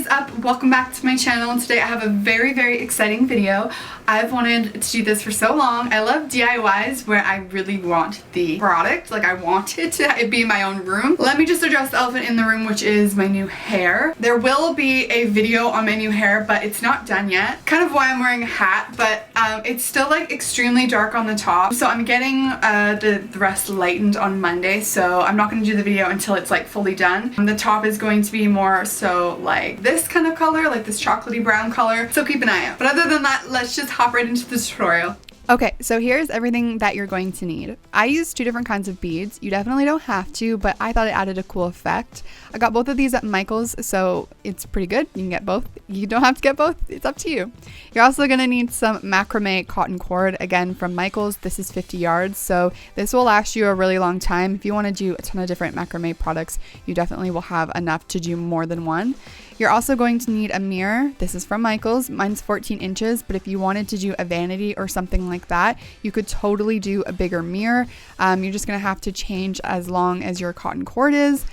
is up? Welcome back to my channel, and today I have a very exciting video. I've wanted to do this for so long. I love DIYs where I really want the product, like I want it to be in my own room. Let me just address the elephant in the room, which is my new hair. There will be a video on my new hair, but it's not done yet. Kind of why I'm wearing a hat, but it's still like extremely dark on the top. So I'm getting the rest lightened on Monday, so I'm not going to do the video until it's like fully done. The top is going to be more so like this kind of color, like this chocolatey brown color, so keep an eye out. But other than that, let's just hop right into the tutorial. Okay, so here's everything that you're going to need. I used two different kinds of beads. You definitely don't have to, but I thought it added a cool effect. I got both of these at Michael's, so it's pretty good. You can get both. You don't have to get both. It's up to you. You're also going to need some macrame cotton cord, again from Michael's. This is 50 yards, so this will last you a really long time. If you want to do a ton of different macrame products, you definitely will have enough to do more than one. You're also going to need a mirror. This is from Michael's. Mine's 14 inches, but if you wanted to do a vanity or something like that, you could totally do a bigger mirror. You're just gonna have to change as long as your cotton cord is.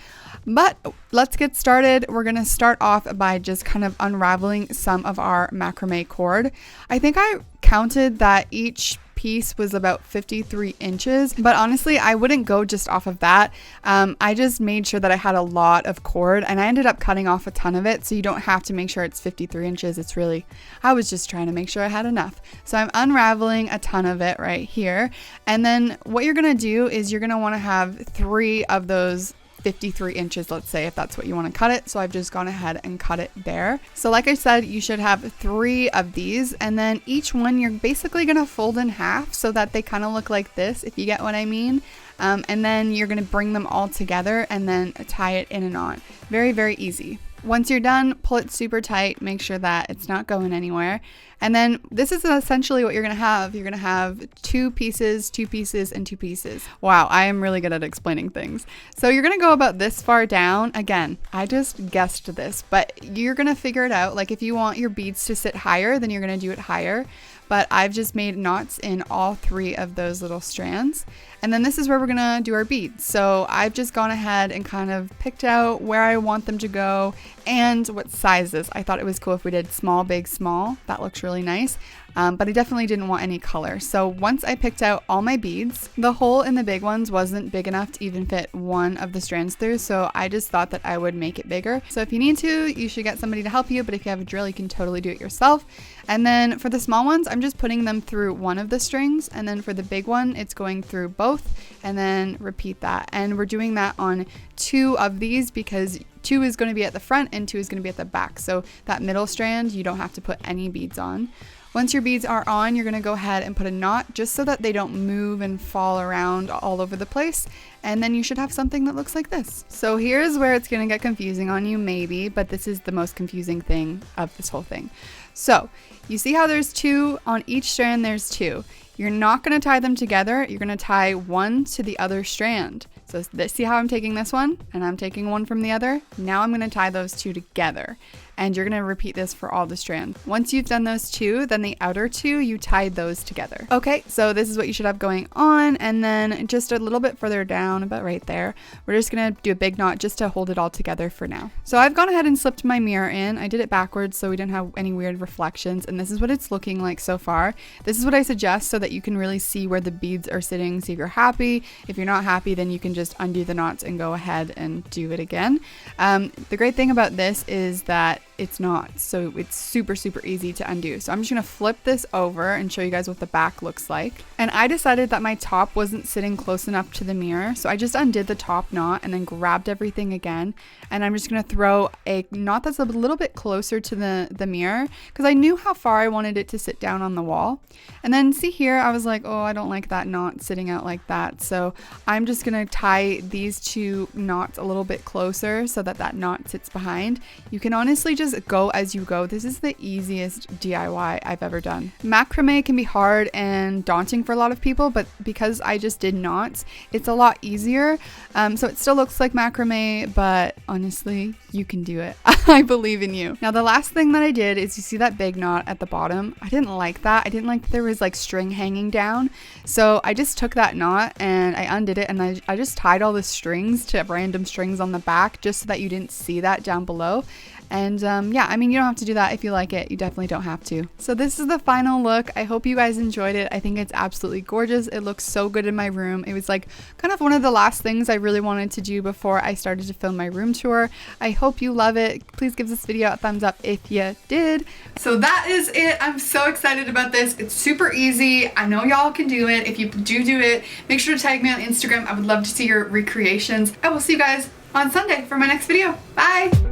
But let's get started. We're gonna start off by just kind of unraveling some of our macrame cord. I think I counted that each piece was about 53 inches, but honestly I wouldn't go just off of that. I just made sure that I had a lot of cord, and I ended up cutting off a ton of it, so you don't have to make sure it's 53 inches. It's really, I was just trying to make sure I had enough. So I'm unraveling a ton of it right here, and then what you're gonna do is you're gonna want to have 3 of those 53 inches, let's say, if that's what you want to cut it. So I've just gone ahead and cut it there. So like I said, you should have 3 of these, and then each one you're basically going to fold in half so that they kind of look like this, if you get what I mean. And then you're going to bring them all together and then tie it in a knot. Very easy. Once you're done, pull it super tight, make sure that it's not going anywhere. And then this is essentially what you're gonna have. You're gonna have 2 pieces, 2 pieces, and 2 pieces. Wow, I am really good at explaining things. So you're gonna go about this far down. Again, I just guessed this, but you're gonna figure it out. Like if you want your beads to sit higher, then you're gonna do it higher. But I've just made knots in all 3 of those little strands. And then this is where we're gonna do our beads. So I've just gone ahead and kind of picked out where I want them to go and what sizes. I thought it was cool if we did small, big, small. That looks really nice. But I definitely didn't want any color. So once I picked out all my beads, the hole in the big ones wasn't big enough to even fit one of the strands through. So I just thought that I would make it bigger. So if you need to, you should get somebody to help you. But if you have a drill, you can totally do it yourself. And then for the small ones, I'm just putting them through one of the strings. And then for the big one, it's going through both, and then repeat that. And we're doing that on 2 of these because 2 is going to be at the front and 2 is going to be at the back. So that middle strand, you don't have to put any beads on. Once your beads are on, you're going to go ahead and put a knot just so that they don't move and fall around all over the place. And then you should have something that looks like this. So here's where it's going to get confusing on you maybe, but this is the most confusing thing of this whole thing. So you see how there's 2 on each strand, there's 2. You're not going to tie them together. You're going to tie one to the other strand. So see how I'm taking this one and I'm taking one from the other? Now I'm going to tie those 2 together. And you're going to repeat this for all the strands. Once you've done those 2, then the outer 2, you tied those together. Okay, so this is what you should have going on. And then just a little bit further down, about right there, we're just going to do a big knot just to hold it all together for now. So I've gone ahead and slipped my mirror in. I did it backwards so we didn't have any weird reflections. And this is what it's looking like so far. This is what I suggest so that you can really see where the beads are sitting. See if you're happy. If you're not happy, then you can just undo the knots and go ahead and do it again. The great thing about this is that it's not, so it's super easy to undo. So I'm just gonna flip this over and show you guys what the back looks like. And I decided that my top wasn't sitting close enough to the mirror, so I just undid the top knot and then grabbed everything again, and I'm just gonna throw a knot that's a little bit closer to the mirror because I knew how far I wanted it to sit down on the wall. And then see here, I was like, oh, I don't like that knot sitting out like that, so I'm just gonna tie these 2 knots a little bit closer so that that knot sits behind. You can honestly just go as you go. This is the easiest DIY I've ever done. Macrame can be hard and daunting for a lot of people, but because I just did knots, it's a lot easier. So it still looks like macrame, but honestly, you can do it. I believe in you. Now the last thing that I did is, you see that big knot at the bottom? I didn't like that. I didn't like that there was like string hanging down. So I just took that knot and I undid it, and I just tied all the strings to random strings on the back just so that you didn't see that down below. And yeah, I mean, you don't have to do that if you like it. You definitely don't have to. So this is the final look. I hope you guys enjoyed it. I think it's absolutely gorgeous. It looks so good in my room. It was like kind of one of the last things I really wanted to do before I started to film my room tour. I hope you love it. Please give this video a thumbs up if you did. So that is it. I'm so excited about this. It's super easy. I know y'all can do it. If you do it, make sure to tag me on Instagram. I would love to see your recreations. I will see you guys on Sunday for my next video. Bye!